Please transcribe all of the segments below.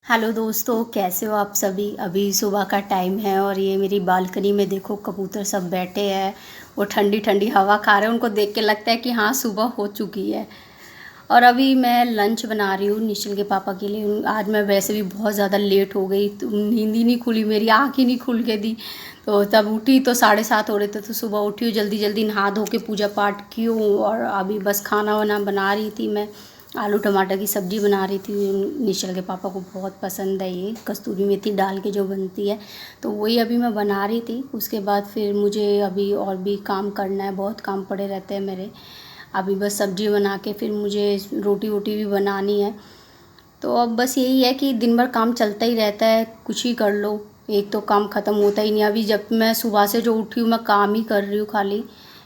Hello दोस्तों, कैसे हो आप सभी। अभी सुबह का टाइम है और ये मेरी बालकनी में देखो कबूतर सब बैठे हैं। वो ठंडी ठंडी हवा खा रहे हैं। उनको देख के लगता है कि हाँ सुबह हो चुकी है। और अभी मैं लंच बना रही हूँ निश्चल के पापा के लिए। आज मैं वैसे भी बहुत ज़्यादा लेट हो गई, तो नींद ही नहीं खुली, मेरी आँख ही नहीं खुल के दी। तो तब उठी तो 7:30 हो रहे थे, तो सुबह उठी हूँ, जल्दी जल्दी नहा धो के पूजा पाठ की हूँ। और अभी बस खाना वाना बना रही थी मैं। आलू टमाटर की सब्ज़ी बना रही थी। निश्चल के पापा को बहुत पसंद है ये कस्तूरी मेथी डाल के जो बनती है, तो वही अभी मैं बना रही थी। उसके बाद फिर मुझे अभी और भी काम करना है, बहुत काम पड़े रहते हैं मेरे। अभी बस सब्ज़ी बना के फिर मुझे रोटी वोटी भी बनानी है। तो अब बस यही है कि दिन भर काम चलता ही रहता है, कुछ ही कर लो, एक तो काम ख़त्म होता ही नहीं। अभी जब मैं सुबह से जो उठी हूँ मैं काम ही कर रही हूँ, खाली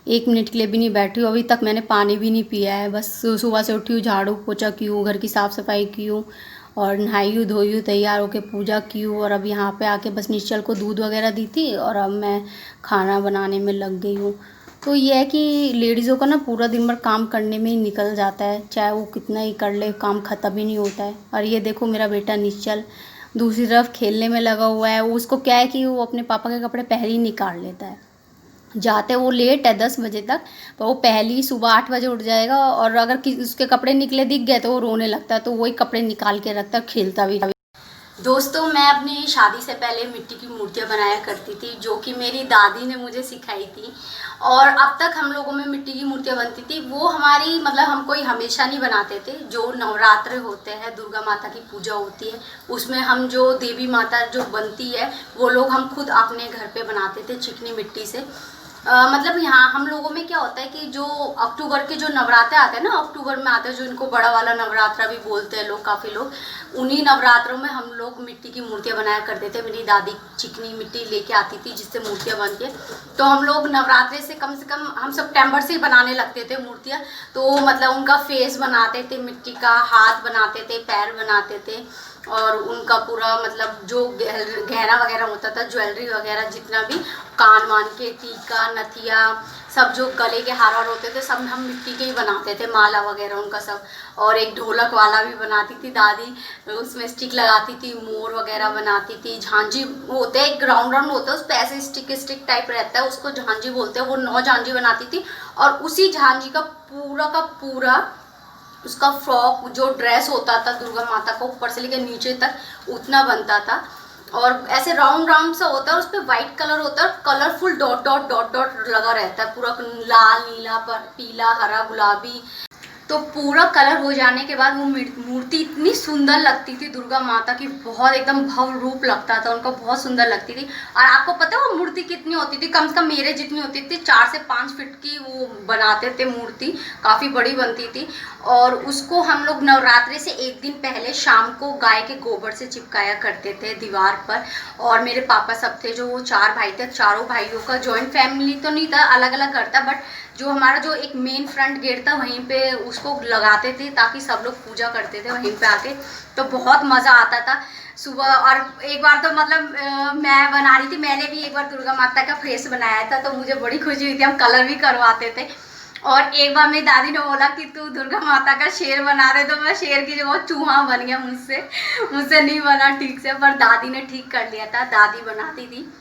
1 मिनट के लिए भी नहीं बैठी हूँ। अभी तक मैंने पानी भी नहीं पिया है। बस सुबह से उठी हूँ, झाड़ू पोछा की हूँ, घर की साफ़ सफाई की हूँ और नहाई हूँ धोई हूँ, तैयार होकर पूजा की हूँ। और अब यहाँ पे आके बस निश्चल को दूध वगैरह दी थी और अब मैं खाना बनाने में लग गई हूँ। तो ये है कि लेडीज़ों का ना पूरा दिन भर काम करने में ही निकल जाता है, चाहे वो कितना ही कर ले काम ख़त्म ही नहीं होता है। और ये देखो मेरा बेटा निश्चल दूसरी तरफ खेलने में लगा हुआ है। उसको क्या है कि वो अपने पापा के कपड़े पहले ही निकाल लेता है। जाते वो लेट है 10 बजे तक, पर वो पहले ही सुबह 8 बजे उठ जाएगा। और अगर उसके कपड़े निकले दिख गए तो वो रोने लगता है, तो वही कपड़े निकाल के रखता है, खेलता भी। दोस्तों, मैं अपनी शादी से पहले मिट्टी की मूर्तियाँ बनाया करती थी, जो कि मेरी दादी ने मुझे सिखाई थी। और अब तक हम लोगों में मिट्टी की मूर्तियाँ बनती थी। वो हमारी मतलब हम कोई हमेशा नहीं बनाते थे। जो नवरात्र होते हैं, दुर्गा माता की पूजा होती है, उसमें हम जो देवी माता जो बनती है वो लोग हम खुद अपने घर पे बनाते थे चिकनी मिट्टी से। मतलब यहाँ हम लोगों में क्या होता है कि जो अक्टूबर के जो नवरात्र आते हैं ना, अक्टूबर में आते हैं, जो इनको बड़ा वाला नवरात्रा भी बोलते हैं लोग, काफ़ी लोग, उन्हीं नवरात्रों में हम लोग मिट्टी की मूर्तियाँ बनाया करते थे। मेरी दादी चिकनी मिट्टी लेके आती थी जिससे मूर्तियाँ बनती है। तो हम लोग नवरात्रे से कम हम सितंबर से बनाने लगते थे मूर्तियाँ। तो मतलब उनका फेस बनाते थे मिट्टी का, हाथ बनाते थे, पैर बनाते थे, और उनका पूरा मतलब जो गहना वगैरह होता था, ज्वेलरी वगैरह जितना भी, कान वान के टीका नथिया, सब जो गले के हार वार होते थे सब हम मिट्टी के ही बनाते थे, माला वगैरह उनका सब। और एक ढोलक वाला भी बनाती थी दादी, उसमें स्टिक लगाती थी, मोर वगैरह बनाती थी। झांझी होते हैं, एक राउंड राउंड होता है, उस पे ऐसे स्टिक टाइप रहता है, उसको झांझी बोलते हैं। वो 9 झांझी बनाती थी और उसी झांझी का पूरा उसका फ्रॉक जो ड्रेस होता था दुर्गा माता का ऊपर से लेकर नीचे तक उतना बनता था। और ऐसे राउंड राउंड सा होता है, उस पर वाइट कलर होता है, colourful dot dot dot dot लगा रहता है, पूरा लाल नीला पीला हरा गुलाबी। तो पूरा कलर हो जाने के बाद वो मूर्ति इतनी सुंदर लगती थी दुर्गा माता की, बहुत एकदम भव्य रूप लगता था उनका, बहुत सुंदर लगती थी। और आपको पता है वो मूर्ति कितनी होती थी? कम से कम मेरे जितनी होती थी, 4 से 5 फीट की वो बनाते थे मूर्ति, काफ़ी बड़ी बनती थी। और उसको हम लोग नवरात्रि से एक दिन पहले शाम को गाय के गोबर से चिपकाया करते थे दीवार पर। और मेरे पापा सब थे, जो वो 4 भाई थे, चारों भाइयों का जॉइंट फैमिली तो नहीं था, अलग अलग घर था, बट जो हमारा जो एक मेन फ्रंट गेट था वहीं पे उसको लगाते थे ताकि सब लोग पूजा करते थे वहीं पे आके। तो बहुत मज़ा आता था सुबह। और एक बार तो मतलब मैं बना रही थी, मैंने भी एक बार दुर्गा माता का फेस बनाया था, तो मुझे बड़ी खुशी हुई थी, हम कलर भी करवाते थे। और एक बार मेरी दादी ने बोला कि तू दुर्गा माता का शेर बना रहे, तो मैं शेर की जगह चूहा बन गया मुझसे नहीं बना ठीक से, पर दादी ने ठीक कर लिया था, दादी बनाती थी।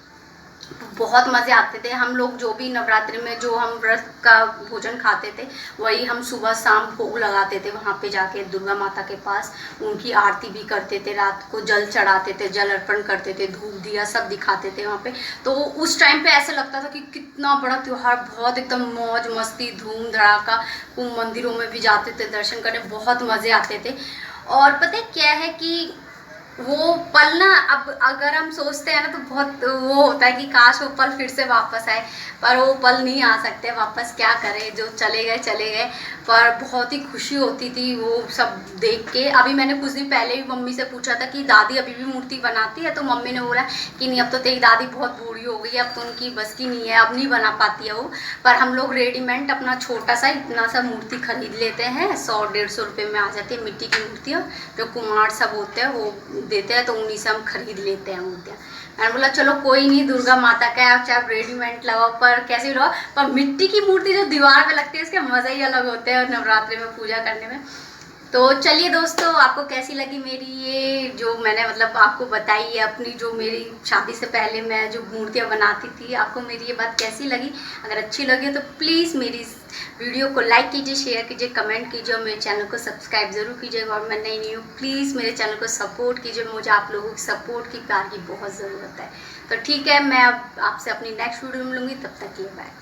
बहुत मज़े आते थे। हम लोग जो भी नवरात्रि में जो हम व्रत का भोजन खाते थे, वही हम सुबह शाम भोग लगाते थे वहाँ पे जाके दुर्गा माता के पास। उनकी आरती भी करते थे, रात को जल चढ़ाते थे, जल अर्पण करते थे, धूप दिया सब दिखाते थे वहाँ पे। तो उस टाइम पे ऐसा लगता था कि कितना बड़ा त्यौहार, बहुत एकदम मौज मस्ती धूम धड़ाका। मंदिरों में भी जाते थे दर्शन करने, बहुत मज़े आते थे। और पता है क्या है कि वो पल ना, अब अगर हम सोचते हैं ना तो बहुत वो होता है कि काश वो पल फिर से वापस आए, पर वो पल नहीं आ सकते वापस, क्या करें, जो चले गए चले गए। पर बहुत ही खुशी होती थी वो सब देख के। अभी मैंने कुछ दिन पहले भी मम्मी से पूछा था कि दादी अभी भी मूर्ति बनाती है, तो मम्मी ने बोला कि नहीं, अब तो तेरी दादी बहुत बूढ़ी हो गई है, अब तो उनकी बस की नहीं है, अब नहीं बना पाती है वो। पर हम लोग रेडीमेड अपना छोटा सा इतना सा मूर्ति खरीद लेते हैं, 100-150 रुपये में आ जाती है मिट्टी की मूर्तियाँ, जो कुम्हार सब होते हैं वो देते हैं, तो उन्हीं से हम खरीद लेते हैं मूर्तियाँ। मैंने बोला चलो कोई नहीं, दुर्गा माता का आप चाहे रेडीमेड लगाओ, पर कैसे भी लगाओ, पर मिट्टी की मूर्ति जो दीवार पे लगती है उसके मज़ा ही अलग होते हैं नवरात्रि में पूजा करने में। तो चलिए दोस्तों, आपको कैसी लगी मेरी ये जो मैंने मतलब आपको बताई है अपनी, जो मेरी शादी से पहले मैं जो मूर्तियाँ बनाती थी, आपको मेरी ये बात कैसी लगी? अगर अच्छी लगी तो प्लीज़ मेरी इस वीडियो को लाइक कीजिए, शेयर कीजिए, कमेंट कीजिए और मेरे चैनल को सब्सक्राइब ज़रूर कीजिएगा। और मैं नई हूँ, प्लीज़ मेरे चैनल को सपोर्ट कीजिए, मुझे आप लोगों की सपोर्ट की, प्यार की बहुत ज़रूरत है। तो ठीक है, मैं अब आपसे अपनी नेक्स्ट वीडियो में मिलूँगी, तब तक के लिए बाय।